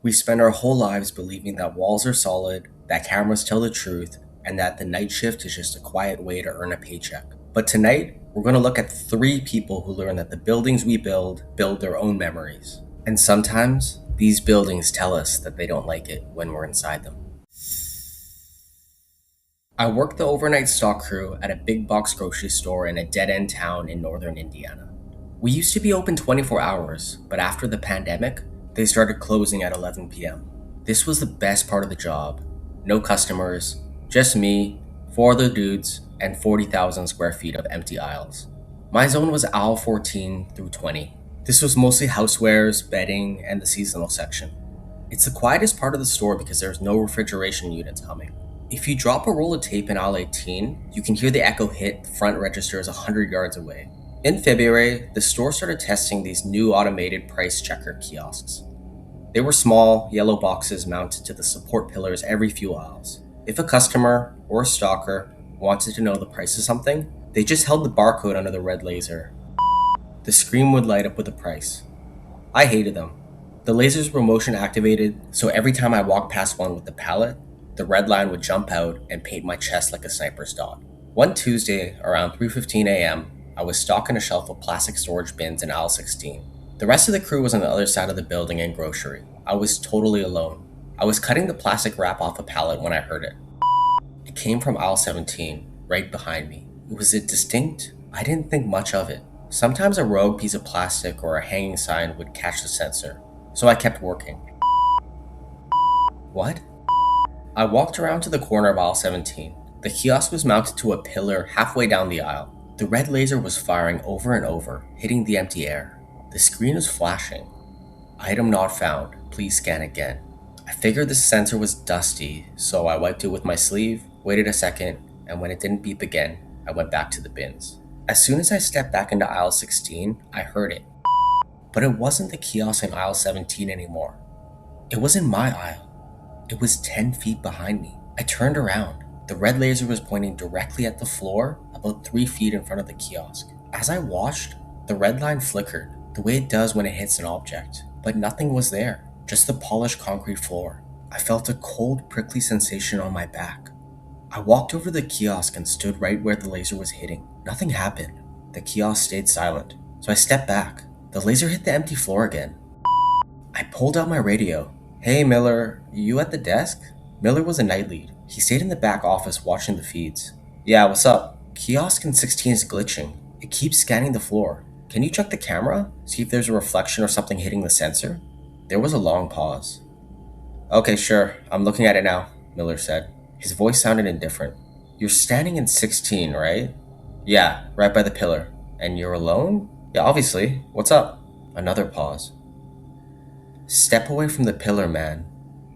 We spend our whole lives believing that walls are solid, that cameras tell the truth, and that the night shift is just a quiet way to earn a paycheck. But tonight, we're going to look at three people who learn that the buildings we build their own memories. And sometimes, these buildings tell us that they don't like it when we're inside them. I worked the overnight stock crew at a big box grocery store in a dead end town in northern Indiana. We used to be open 24 hours, but after the pandemic, they started closing at 11 p.m. This was the best part of the job. No customers, just me, four other dudes, and 40,000 square feet of empty aisles. My zone was aisle 14 through 20. This was mostly housewares, bedding, and the seasonal section. It's the quietest part of the store because there's no refrigeration units humming. If you drop a roll of tape in aisle 18, you can hear the echo hit the front registers 100 yards away. In February, the store started testing these new automated price checker kiosks. They were small, yellow boxes mounted to the support pillars every few aisles. If a customer or a stalker wanted to know the price of something, they just held the barcode under the red laser. The screen would light up with the price. I hated them. The lasers were motion activated, so every time I walked past one with the pallet, the red line would jump out and paint my chest like a sniper's dot. One Tuesday, around 3:15 a.m., I was stocking a shelf of plastic storage bins in aisle 16. The rest of the crew was on the other side of the building in grocery. I was totally alone. I was cutting the plastic wrap off a pallet when I heard it. It came from aisle 17, right behind me. Was it distinct? I didn't think much of it. Sometimes a rogue piece of plastic or a hanging sign would catch the sensor, so I kept working. What? I walked around to the corner of aisle 17. The kiosk was mounted to a pillar halfway down the aisle. The red laser was firing over and over, hitting the empty air. The screen was flashing. Item not found. Please scan again. I figured the sensor was dusty, so I wiped it with my sleeve, waited a second, and when it didn't beep again, I went back to the bins. As soon as I stepped back into aisle 16, I heard it. But it wasn't the kiosk in aisle 17 anymore. It wasn't my aisle. It was 10 feet behind me. I turned around. The red laser was pointing directly at the floor, about 3 feet in front of the kiosk. As I watched, the red line flickered, the way it does when it hits an object, but nothing was there, just the polished concrete floor. I felt a cold, prickly sensation on my back. I walked over to the kiosk and stood right where the laser was hitting. Nothing happened. The kiosk stayed silent, so I stepped back. The laser hit the empty floor again. I pulled out my radio. "Hey Miller, you at the desk?" Miller was a night lead. He stayed in the back office watching the feeds. "Yeah, what's up?" "Kiosk in 16 is glitching. It keeps scanning the floor. Can you check the camera? See if there's a reflection or something hitting the sensor?" There was a long pause. "Okay, sure. I'm looking at it now," Miller said. His voice sounded indifferent. "You're standing in 16, right?" "Yeah, right by the pillar." "And you're alone?" "Yeah, obviously. What's up?" Another pause. "Step away from the pillar, man.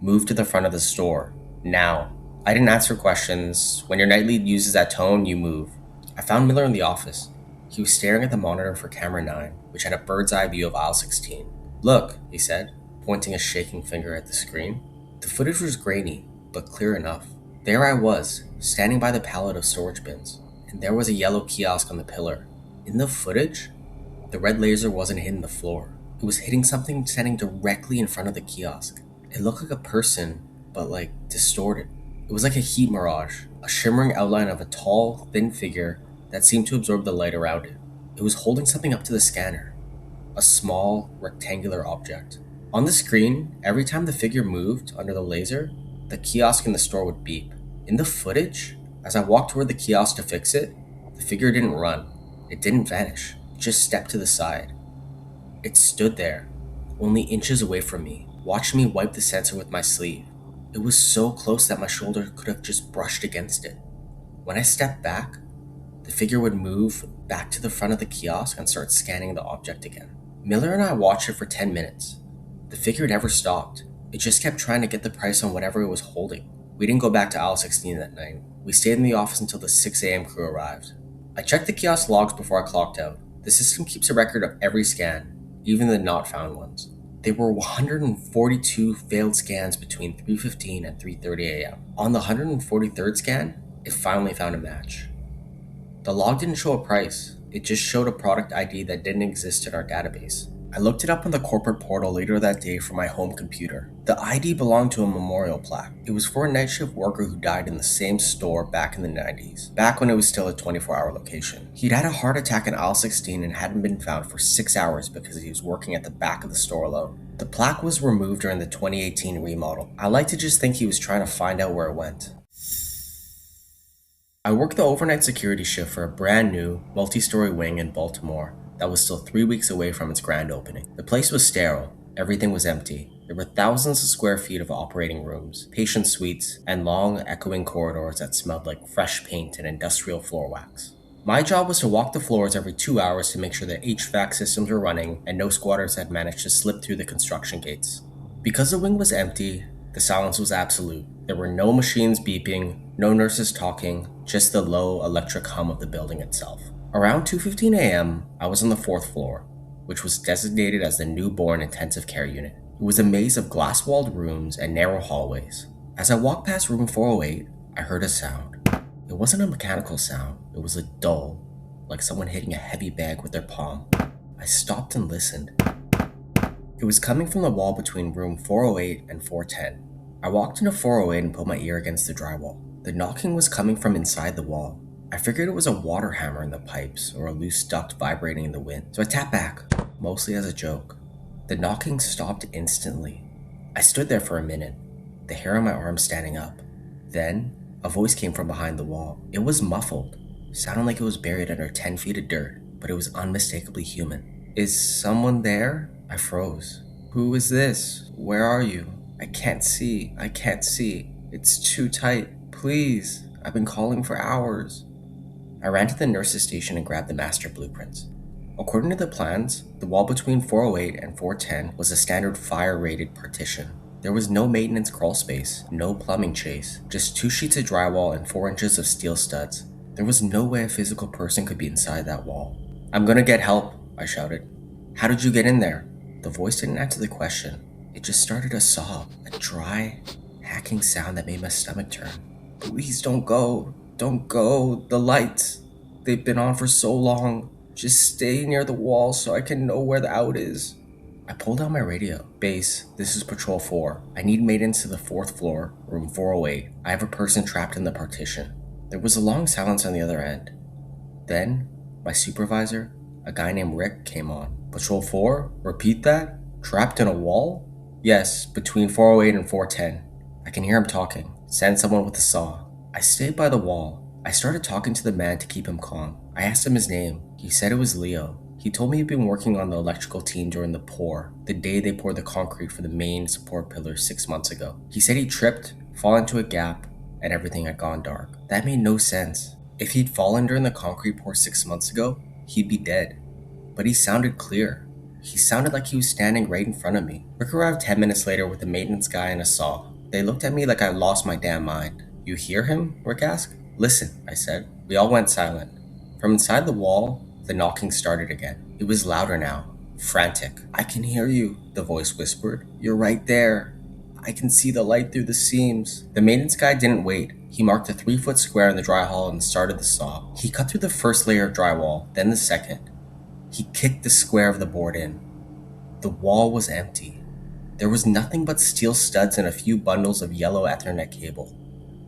Move to the front of the store. Now." I didn't answer questions. When your night lead uses that tone, you move. I found Miller in the office. He was staring at the monitor for camera 9, which had a bird's eye view of aisle 16. "Look," he said, pointing a shaking finger at the screen. The footage was grainy, but clear enough. There I was, standing by the pallet of storage bins, and there was a yellow kiosk on the pillar. In the footage, the red laser wasn't hitting the floor. It was hitting something standing directly in front of the kiosk. It looked like a person, but distorted. It was like a heat mirage, a shimmering outline of a tall, thin figure that seemed to absorb the light around it. It was holding something up to the scanner, a small, rectangular object. On the screen, every time the figure moved under the laser, the kiosk in the store would beep. In the footage, as I walked toward the kiosk to fix it, the figure didn't run. It didn't vanish. It just stepped to the side. It stood there, only inches away from me, watching me wipe the sensor with my sleeve. It was so close that my shoulder could have just brushed against it. When I stepped back, the figure would move back to the front of the kiosk and start scanning the object again. Miller and I watched it for 10 minutes. The figure never stopped. It just kept trying to get the price on whatever it was holding. We didn't go back to aisle 16 that night. We stayed in the office until the 6 a.m. crew arrived. I checked the kiosk logs before I clocked out. The system keeps a record of every scan, even the not found ones. There were 142 failed scans between 3:15 and 3:30 a.m. On the 143rd scan, it finally found a match. The log didn't show a price, it just showed a product ID that didn't exist in our database. I looked it up on the corporate portal later that day from my home computer. The ID belonged to a memorial plaque. It was for a night shift worker who died in the same store back in the 90s, back when it was still a 24-hour location. He'd had a heart attack in aisle 16 and hadn't been found for 6 hours because he was working at the back of the store alone. The plaque was removed during the 2018 remodel. I like to just think he was trying to find out where it went. I worked the overnight security shift for a brand new, multi-story wing in Baltimore that was still 3 weeks away from its grand opening. The place was sterile, everything was empty. There were thousands of square feet of operating rooms, patient suites, and long, echoing corridors that smelled like fresh paint and industrial floor wax. My job was to walk the floors every 2 hours to make sure that HVAC systems were running and no squatters had managed to slip through the construction gates. Because the wing was empty, the silence was absolute. There were no machines beeping, no nurses talking, just the low electric hum of the building itself. Around 2:15 a.m., I was on the 4th floor, which was designated as the newborn intensive care unit. It was a maze of glass-walled rooms and narrow hallways. As I walked past room 408, I heard a sound. It wasn't a mechanical sound, it was a dull, like someone hitting a heavy bag with their palm. I stopped and listened. It was coming from the wall between room 408 and 410. I walked into 408 and put my ear against the drywall. The knocking was coming from inside the wall. I figured it was a water hammer in the pipes or a loose duct vibrating in the wind, so I tapped back, mostly as a joke. The knocking stopped instantly. I stood there for a minute, the hair on my arm standing up. Then, a voice came from behind the wall. It was muffled, sounded like it was buried under 10 feet of dirt, but it was unmistakably human. "Is someone there?" I froze. "Who is this? Where are you? I can't see. It's too tight. Please. I've been calling for hours." I ran to the nurse's station and grabbed the master blueprints. According to the plans, the wall between 408 and 410 was a standard fire-rated partition. There was no maintenance crawl space, no plumbing chase, just 2 sheets of drywall and 4 inches of steel studs. There was no way a physical person could be inside that wall. "I'm gonna get help," I shouted. "How did you get in there?" The voice didn't answer the question. It just started a sob, a dry, hacking sound that made my stomach turn. "Please don't go. Don't go. The lights. They've been on for so long. Just stay near the wall so I can know where the out is." I pulled out my radio. "Base, this is Patrol 4. I need maintenance to the 4th floor, room 408. I have a person trapped in the partition." There was a long silence on the other end. Then, my supervisor, a guy named Rick, came on. "Patrol 4? Repeat that? Trapped in a wall?" "Yes, between 408 and 410. I can hear him talking. Send someone with a saw." I stayed by the wall. I started talking to the man to keep him calm. I asked him his name. He said it was Leo. He told me he'd been working on the electrical team during the pour, the day they poured the concrete for the main support pillars 6 months ago. He said he tripped, fallen into a gap, and everything had gone dark. That made no sense. If he'd fallen during the concrete pour 6 months ago, he'd be dead. But he sounded clear. He sounded like he was standing right in front of me. Rick arrived 10 minutes later with a maintenance guy and a saw. They looked at me like I lost my damn mind. "You hear him?" Rick asked. "Listen," I said. We all went silent. From inside the wall, the knocking started again. It was louder now, frantic. "I can hear you," the voice whispered. "You're right there. I can see the light through the seams." The maintenance guy didn't wait. He marked a 3-foot square in the dry hall and started the saw. He cut through the first layer of drywall, then the second. He kicked the square of the board in. The wall was empty. There was nothing but steel studs and a few bundles of yellow Ethernet cable.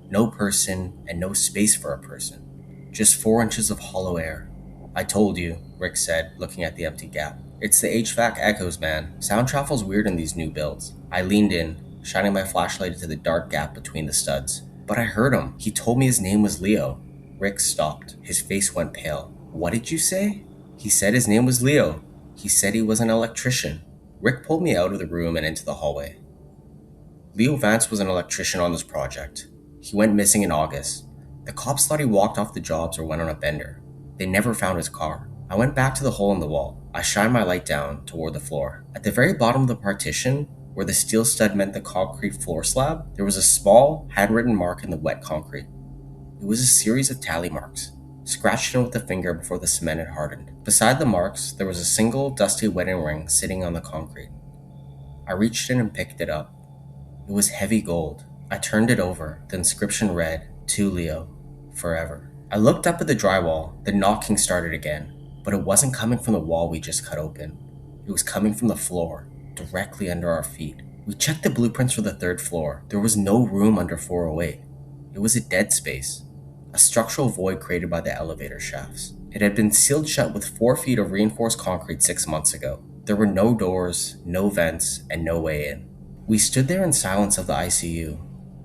No person and no space for a person. Just 4 inches of hollow air. "I told you," Rick said, looking at the empty gap. "It's the HVAC echoes, man. Sound travels weird in these new builds." I leaned in, shining my flashlight into the dark gap between the studs. "But I heard him. He told me his name was Leo." Rick stopped. His face went pale. "What did you say?" "He said his name was Leo. He said he was an electrician." Rick pulled me out of the room and into the hallway. Leo Vance was an electrician on this project. He went missing in August. The cops thought he walked off the jobs or went on a bender. They never found his car. I went back to the hole in the wall. I shined my light down toward the floor. At the very bottom of the partition, where the steel stud met the concrete floor slab, there was a small, handwritten mark in the wet concrete. It was a series of tally marks, scratched in with a finger before the cement had hardened. Beside the marks, there was a single dusty wedding ring sitting on the concrete. I reached in and picked it up. It was heavy gold. I turned it over. The inscription read, "To Leo, forever." I looked up at the drywall. The knocking started again, but it wasn't coming from the wall we just cut open. It was coming from the floor, directly under our feet. We checked the blueprints for the third floor. There was no room under 408. It was a dead space, a structural void created by the elevator shafts. It had been sealed shut with 4 feet of reinforced concrete 6 months ago. There were no doors, no vents, and no way in. We stood there in silence of the ICU.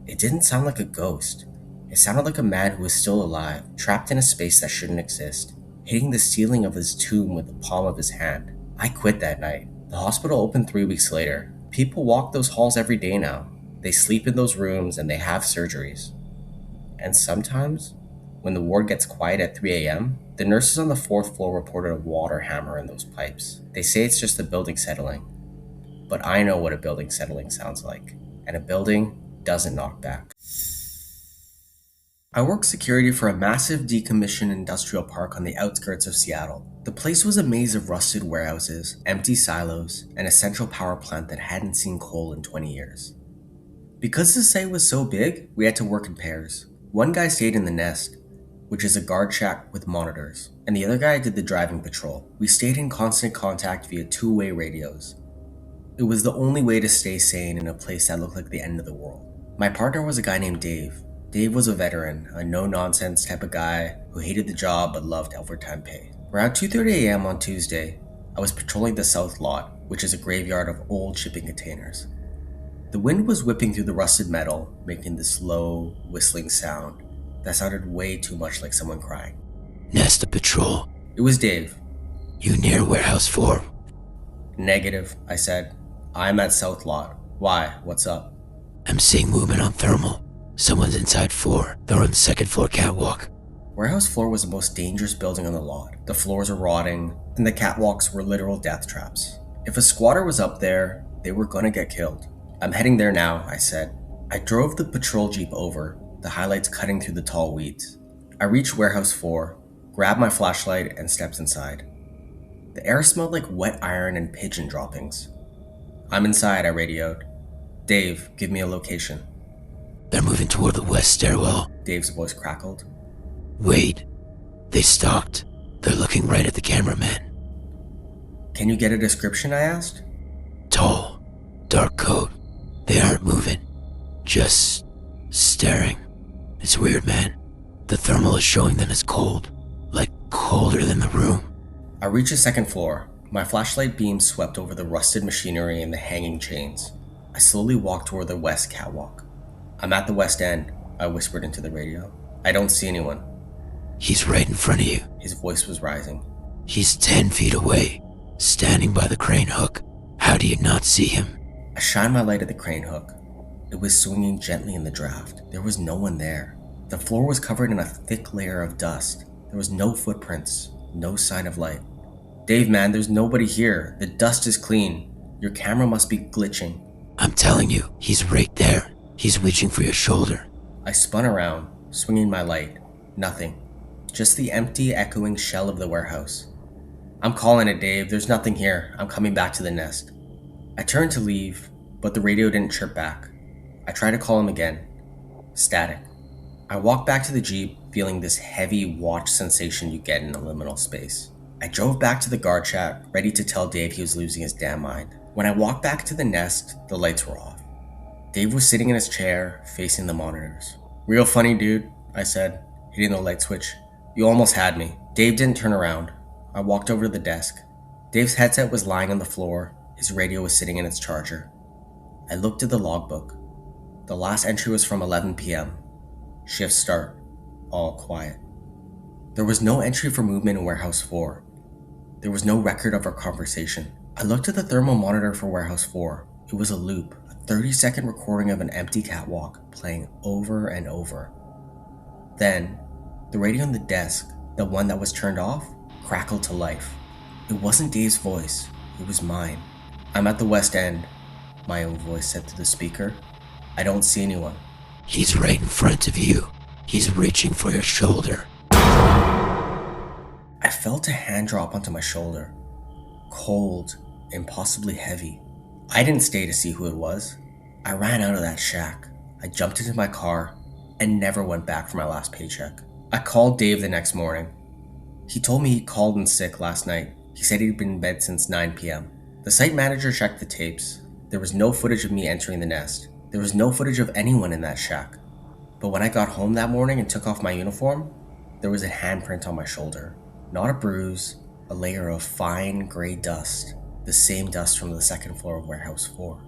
It didn't sound like a ghost. It sounded like a man who was still alive, trapped in a space that shouldn't exist, hitting the ceiling of his tomb with the palm of his hand. I quit that night. The hospital opened 3 weeks later. People walk those halls every day now. They sleep in those rooms and they have surgeries. And sometimes, when the ward gets quiet at 3 a.m., the nurses on the 4th floor reported a water hammer in those pipes. They say it's just the building settling. But I know what a building settling sounds like, and a building doesn't knock back. I worked security for a massive decommissioned industrial park on the outskirts of Seattle. The place was a maze of rusted warehouses, empty silos, and a central power plant that hadn't seen coal in 20 years. Because the site was so big, we had to work in pairs. One guy stayed in the nest, which is a guard shack with monitors, and the other guy did the driving patrol. We stayed in constant contact via two-way radios. It was the only way to stay sane in a place that looked like the end of the world. My partner was a guy named Dave. Dave was a veteran, a no-nonsense type of guy who hated the job but loved overtime pay. Around 2:30 a.m. on Tuesday, I was patrolling the south lot, which is a graveyard of old shipping containers. The wind was whipping through the rusted metal, making this low, whistling sound that sounded way too much like someone crying. Nesta patrol. It was Dave. You near warehouse 4? Negative, I said. I'm at south lot. Why? What's up? I'm seeing movement on thermal. Someone's inside 4. They're on the 2nd floor catwalk. Warehouse 4 was the most dangerous building on the lot. The floors were rotting, and the catwalks were literal death traps. If a squatter was up there, they were gonna get killed. I'm heading there now, I said. I drove the patrol jeep over, the highlights cutting through the tall weeds. I reached Warehouse 4, grabbed my flashlight, and stepped inside. The air smelled like wet iron and pigeon droppings. I'm inside, I radioed. Dave, give me a location. They're moving toward the west stairwell. Dave's voice crackled. Wait. They stopped. They're looking right at the cameraman. Can you get a description, I asked? Tall. Dark coat. They aren't moving. Just staring. It's weird, man. The thermal is showing them as cold. Like colder than the room. I reached the 2nd floor. My flashlight beam swept over the rusted machinery and the hanging chains. I slowly walked toward the west catwalk. I'm at the west end, I whispered into the radio. I don't see anyone. He's right in front of you. His voice was rising. He's 10 feet away, standing by the crane hook. How do you not see him? I shined my light at the crane hook. It was swinging gently in the draft. There was no one there. The floor was covered in a thick layer of dust. There was no footprints, no sign of light. Dave, man, there's nobody here. The dust is clean. Your camera must be glitching. I'm telling you, he's right there. He's reaching for your shoulder. I spun around, swinging my light. Nothing. Just the empty, echoing shell of the warehouse. I'm calling it, Dave. There's nothing here. I'm coming back to the nest. I turned to leave, but the radio didn't chirp back. I tried to call him again. Static. I walked back to the Jeep, feeling this heavy watch sensation you get in a liminal space. I drove back to the guard shack, ready to tell Dave he was losing his damn mind. When I walked back to the nest, the lights were off. Dave was sitting in his chair, facing the monitors. Real funny, dude, I said, hitting the light switch. You almost had me. Dave didn't turn around. I walked over to the desk. Dave's headset was lying on the floor. His radio was sitting in its charger. I looked at the logbook. The last entry was from 11 p.m. Shift start. All quiet. There was no entry for movement in Warehouse 4. There was no record of our conversation. I looked at the thermal monitor for Warehouse 4. It was a loop, a 30-second recording of an empty catwalk playing over and over. Then, the radio on the desk, the one that was turned off, crackled to life. It wasn't Dave's voice, it was mine. I'm at the west end, my own voice said through the speaker. I don't see anyone. He's right in front of you. He's reaching for your shoulder. I felt a hand drop onto my shoulder. Cold, impossibly heavy. I didn't stay to see who it was. I ran out of that shack. I jumped into my car and never went back for my last paycheck. I called Dave the next morning. He told me he called in sick last night. He said he'd been in bed since 9 p.m. The site manager checked the tapes. There was no footage of me entering the nest. There was no footage of anyone in that shack. But when I got home that morning and took off my uniform, there was a handprint on my shoulder. Not a bruise, a layer of fine gray dust, the same dust from the second floor of Warehouse 4.